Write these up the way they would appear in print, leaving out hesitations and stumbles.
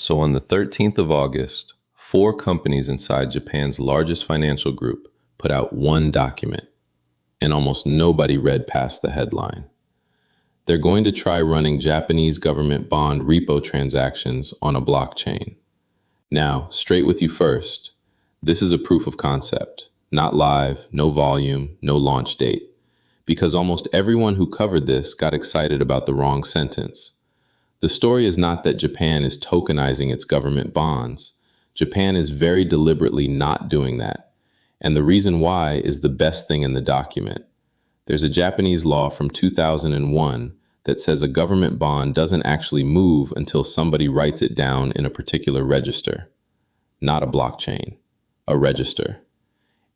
So on the 13th of August, 4 companies inside Japan's largest financial group put out one document, and almost nobody read past the headline. They're going to try running Japanese government bond repo transactions on a blockchain. Now, straight with you first, this is a proof of concept, not live, no volume, no launch date, because almost everyone who covered this got excited about the wrong sentence. The story is not that Japan is tokenizing its government bonds. Japan is very deliberately not doing that. And the reason why is the best thing in the document. There's a Japanese law from 2001 that says a government bond doesn't actually move until somebody writes it down in a particular register. Not a blockchain, a register.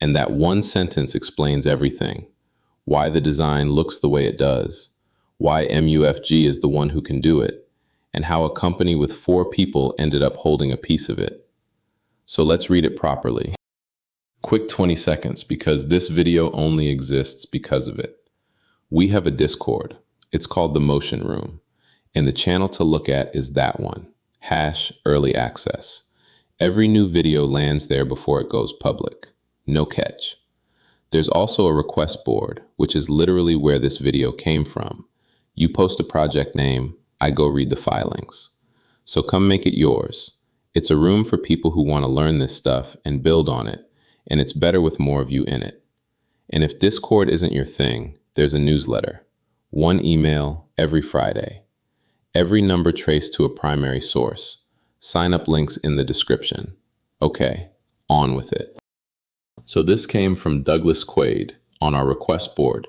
And that one sentence explains everything. Why the design looks the way it does, why MUFG is the one who can do it, and how a company with 4 people ended up holding a piece of it. So let's read it properly. Quick 20 seconds, because this video only exists because of it. We have a Discord. It's called the Motion Room, and the channel to look at is that one, #early access. Every new video lands there before it goes public. No catch. There's also a request board, which is literally where this video came from. You post a project name, I go read the filings. So come make it yours. It's a room for people who want to learn this stuff and build on it, and it's better with more of you in it. And if Discord isn't your thing, there's a newsletter. 1 email every Friday. Every number traced to a primary source. Sign up links in the description. Okay, on with it. So this came from Douglas Quaid on our request board,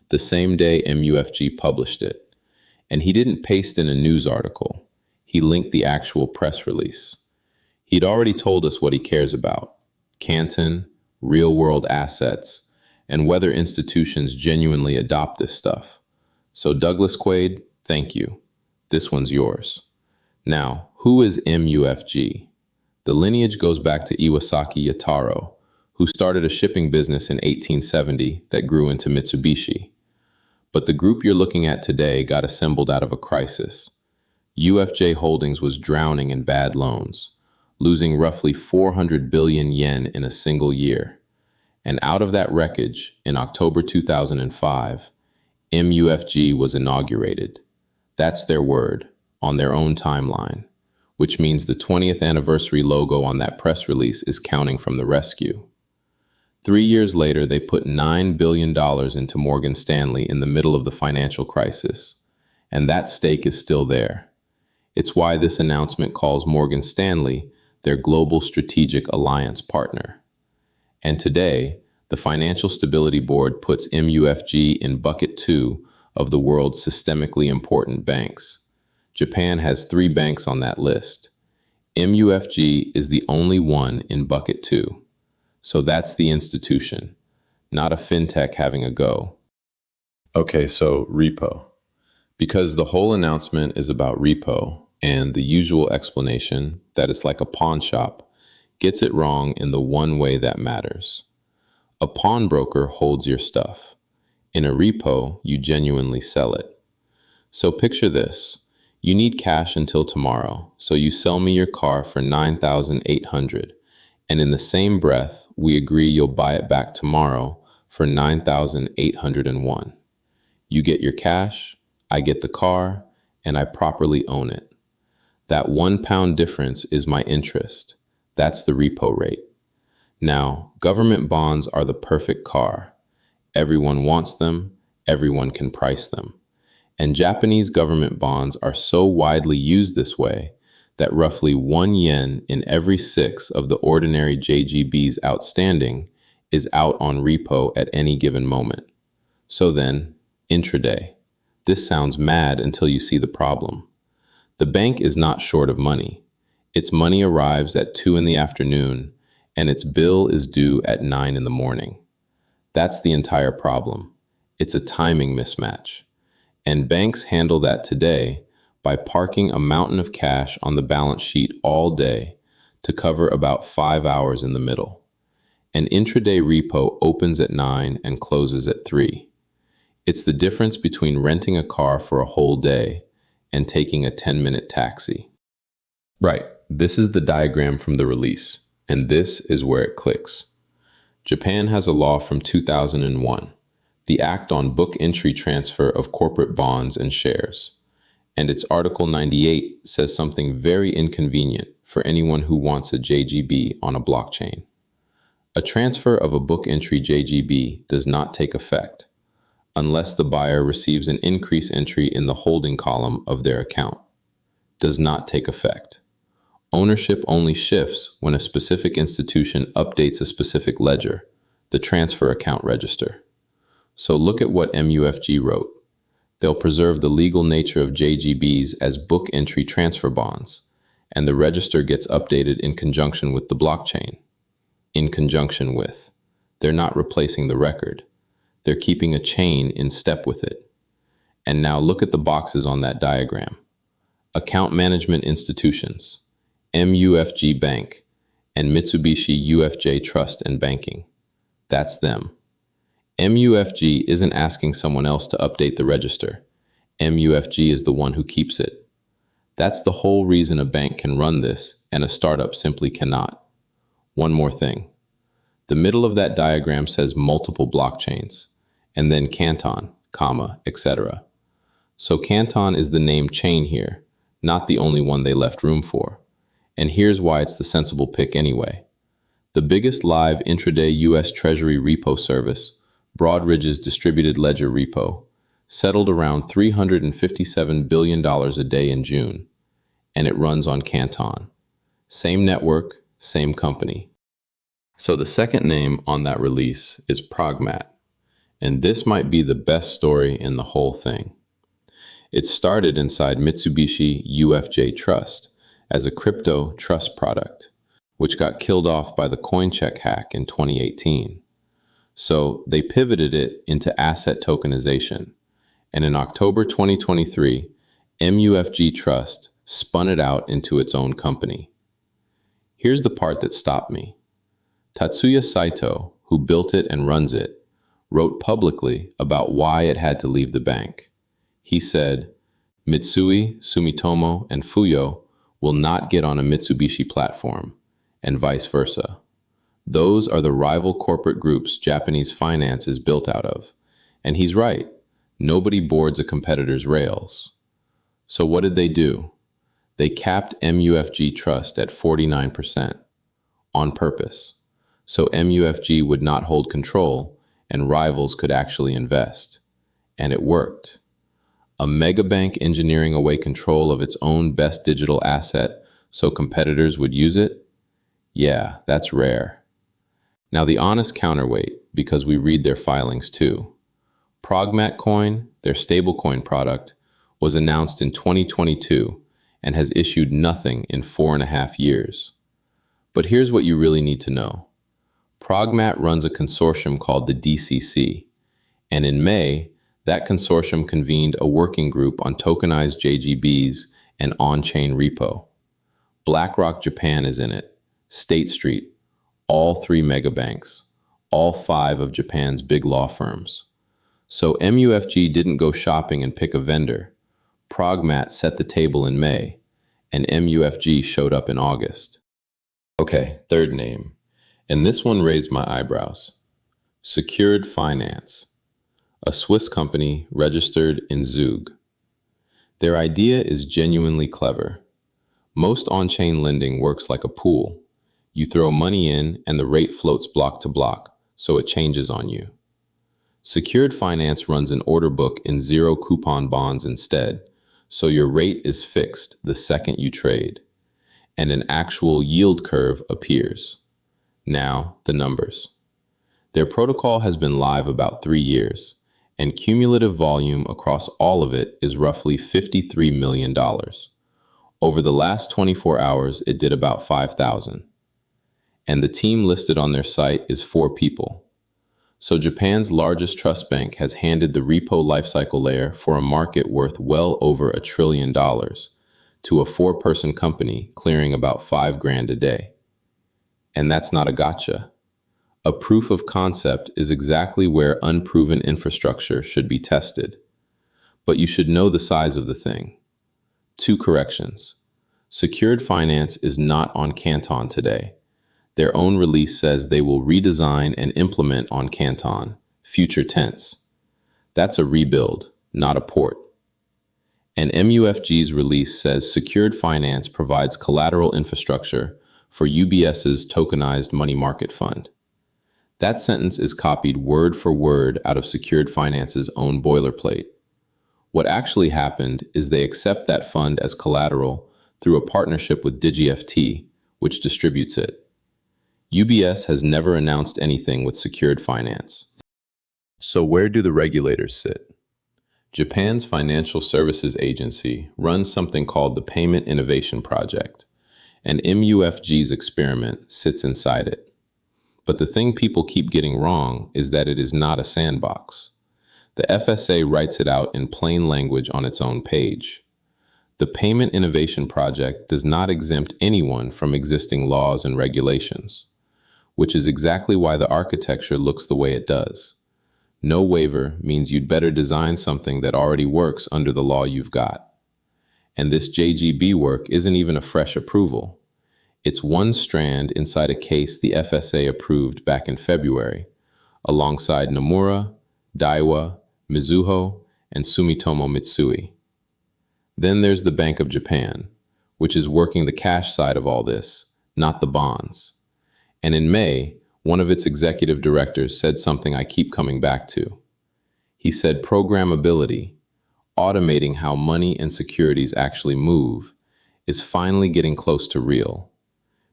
the same day MUFG published it. And he didn't paste in a news article. He linked the actual press release. He'd already told us what he cares about: Canton, real-world assets, and whether institutions genuinely adopt this stuff. So Douglas Quaid, thank you. This one's yours. Now, who is MUFG? The lineage goes back to Iwasaki Yataro, who started a shipping business in 1870 that grew into Mitsubishi. But the group you're looking at today got assembled out of a crisis. UFJ Holdings was drowning in bad loans, losing roughly 400 billion yen in a single year. And out of that wreckage, in October 2005, MUFG was inaugurated. That's their word, on their own timeline, which means the 20th anniversary logo on that press release is counting from the rescue. 3 years later, they put $9 billion into Morgan Stanley in the middle of the financial crisis, and that stake is still there. It's why this announcement calls Morgan Stanley their global strategic alliance partner. And today, the Financial Stability Board puts MUFG in bucket 2 of the world's systemically important banks. Japan has 3 banks on that list. MUFG is the only one in bucket 2. So that's the institution, not a fintech having a go. Okay, so Repo. Because the whole announcement is about Repo, and the usual explanation that it's like a pawn shop gets it wrong in the one way that matters. A pawnbroker holds your stuff. In a repo, you genuinely sell it. So picture this. You need cash until tomorrow, so you sell me your car for $9,800, and in the same breath, we agree you'll buy it back tomorrow for $9,801. You get your cash, I get the car, and I properly own it. That £1 difference is my interest. That's the repo rate. Now, government bonds are the perfect car. Everyone wants them, everyone can price them. And Japanese government bonds are so widely used this way that roughly 1 yen in every 6 of the ordinary JGBs outstanding is out on repo at any given moment. So then, intraday. This sounds mad until you see the problem. The bank is not short of money. Its money arrives at 2 in the afternoon, and its bill is due at 9 in the morning. That's the entire problem. It's a timing mismatch. And banks handle that today by parking a mountain of cash on the balance sheet all day to cover about 5 hours in the middle. An intraday repo opens at 9 and closes at 3. It's the difference between renting a car for a whole day and taking a 10-minute taxi. Right. this is the diagram from the release, and this is where it clicks. Japan has a law from 2001, the Act on Book Entry Transfer of Corporate Bonds and Shares. And its Article 98 says something very inconvenient for anyone who wants a JGB on a blockchain. A transfer of a book entry JGB does not take effect unless the buyer receives an increase entry in the holding column of their account. Does not take effect. Ownership only shifts when a specific institution updates a specific ledger, the transfer account register. So look at what MUFG wrote. They'll preserve the legal nature of JGBs as book entry transfer bonds, and the register gets updated in conjunction with the blockchain. In conjunction with. They're not replacing the record. They're keeping a chain in step with it. And now look at the boxes on that diagram. Account management institutions, MUFG Bank, and Mitsubishi UFJ Trust and Banking. That's them. MUFG isn't asking someone else to update the register. MUFG is the one who keeps it. That's the whole reason a bank can run this and a startup simply cannot. One more thing. The middle of that diagram says multiple blockchains, and then Canton, etc. So Canton is the named chain here, not the only one they left room for. And here's why it's the sensible pick anyway. The biggest live intraday US Treasury repo service, Broadridge's distributed ledger repo, settled around $357 billion a day in June, and it runs on Canton. Same network, same company. So the second name on that release is Progmat, and this might be the best story in the whole thing. It started inside Mitsubishi UFJ Trust as a crypto trust product, which got killed off by the CoinCheck hack in 2018. So they pivoted it into asset tokenization, and in October 2023, MUFG Trust spun it out into its own company. Here's the part that stopped me. Tatsuya Saito, who built it and runs it, wrote publicly about why it had to leave the bank. He said, Mitsui, Sumitomo, and Fuyo will not get on a Mitsubishi platform, and vice versa. Those are the rival corporate groups Japanese finance is built out of. And he's right. Nobody boards a competitor's rails. So what did they do? They capped MUFG Trust at 49%, on purpose, so MUFG would not hold control and rivals could actually invest. And it worked. A megabank engineering away control of its own best digital asset so competitors would use it? Yeah, that's rare. Now the honest counterweight, because we read their filings too. Progmat Coin, their stablecoin product, was announced in 2022 and has issued nothing in 4.5 years. But here's what you really need to know. Progmat runs a consortium called the DCC, and in May, that consortium convened a working group on tokenized JGBs and on-chain repo. BlackRock Japan is in it, State Street, all 3 megabanks, all 5 of Japan's big law firms. So MUFG didn't go shopping and pick a vendor. Progmat set the table in May, and MUFG showed up in August. Okay, third name. And this one raised my eyebrows. Secured Finance, a Swiss company registered in Zug. Their idea is genuinely clever. Most on-chain lending works like a pool. You throw money in and the rate floats block to block, so it changes on you. Secured Finance runs an order book in zero coupon bonds instead, so your rate is fixed the second you trade, and an actual yield curve appears. Now, the numbers. Their protocol has been live about 3 years, and cumulative volume across all of it is roughly $53 million. Over the last 24 hours, it did about 5,000. And the team listed on their site is 4 people. So Japan's largest trust bank has handed the repo lifecycle layer for a market worth well over $1 trillion to a 4-person company clearing about $5,000 a day. And that's not a gotcha. A proof of concept is exactly where unproven infrastructure should be tested. But you should know the size of the thing. 2 corrections. Secured finance is not on Canton today. Their own release says they will redesign and implement on Canton, future tense. That's a rebuild, not a port. And MUFG's release says secured finance provides collateral infrastructure for UBS's tokenized money market fund. That sentence is copied word for word out of secured finance's own boilerplate. What actually happened is they accept that fund as collateral through a partnership with DigiFT, which distributes it. UBS has never announced anything with secured finance. So where do the regulators sit? Japan's Financial Services Agency runs something called the Payment Innovation Project, and MUFG's experiment sits inside it. But the thing people keep getting wrong is that it is not a sandbox. The FSA writes it out in plain language on its own page. The Payment Innovation Project does not exempt anyone from existing laws and regulations, which is exactly why the architecture looks the way it does. No waiver means you'd better design something that already works under the law you've got. And this JGB work isn't even a fresh approval. It's one strand inside a case the FSA approved back in February, alongside Nomura, Daiwa, Mizuho, and Sumitomo Mitsui. Then there's the Bank of Japan, which is working the cash side of all this, not the bonds. And in May, one of its executive directors said something I keep coming back to. He said programmability, automating how money and securities actually move, is finally getting close to real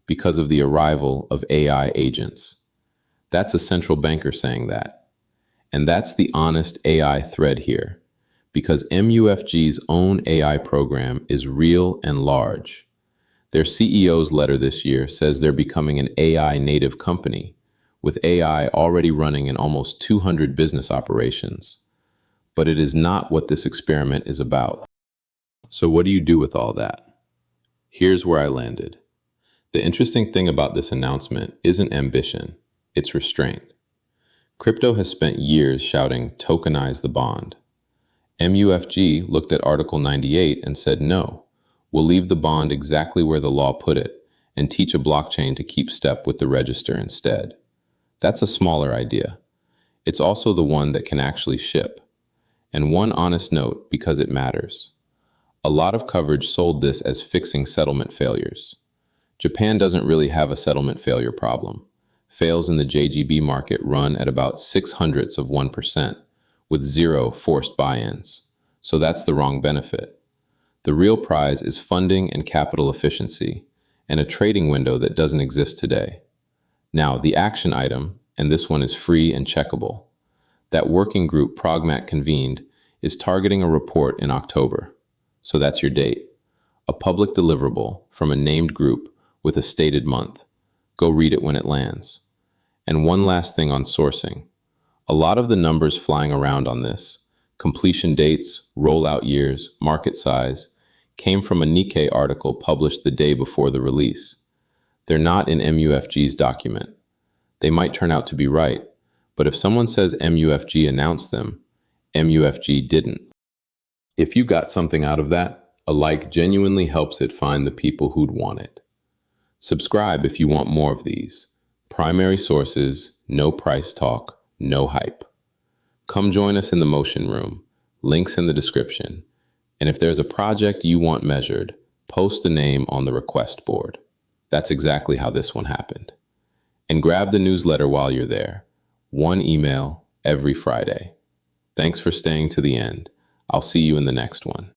because of the arrival of AI agents. That's a central banker saying that. And that's the honest AI thread here, because MUFG's own AI program is real and large. Their CEO's letter this year says they're becoming an AI native company, with AI already running in almost 200 business operations. But it is not what this experiment is about. So what do you do with all that? Here's where I landed. The interesting thing about this announcement isn't ambition, it's restraint. Crypto has spent years shouting, tokenize the bond. MUFG looked at Article 98 and said, no, we'll leave the bond exactly where the law put it and teach a blockchain to keep step with the register instead. That's a smaller idea. It's also the one that can actually ship. And one honest note, because it matters. A lot of coverage sold this as fixing settlement failures. Japan doesn't really have a settlement failure problem. Fails in the JGB market run at about 0.06%, with zero forced buy-ins. So that's the wrong benefit. The real prize is funding and capital efficiency, and a trading window that doesn't exist today. Now, the action item, and this one is free and checkable. That working group Progmat convened is targeting a report in October. So that's your date. A public deliverable from a named group with a stated month. Go read it when it lands. And one last thing on sourcing. A lot of the numbers flying around on this, completion dates, rollout years, market size, came from a Nikkei article published the day before the release. They're not in MUFG's document. They might turn out to be right, but if someone says MUFG announced them, MUFG didn't. If you got something out of that, a like genuinely helps it find the people who'd want it. Subscribe if you want more of these. Primary sources, no price talk, no hype. Come join us in the motion room, links in the description. And if there's a project you want measured, post the name on the request board. That's exactly how this one happened. And grab the newsletter while you're there. One email every Friday. Thanks for staying to the end. I'll see you in the next one.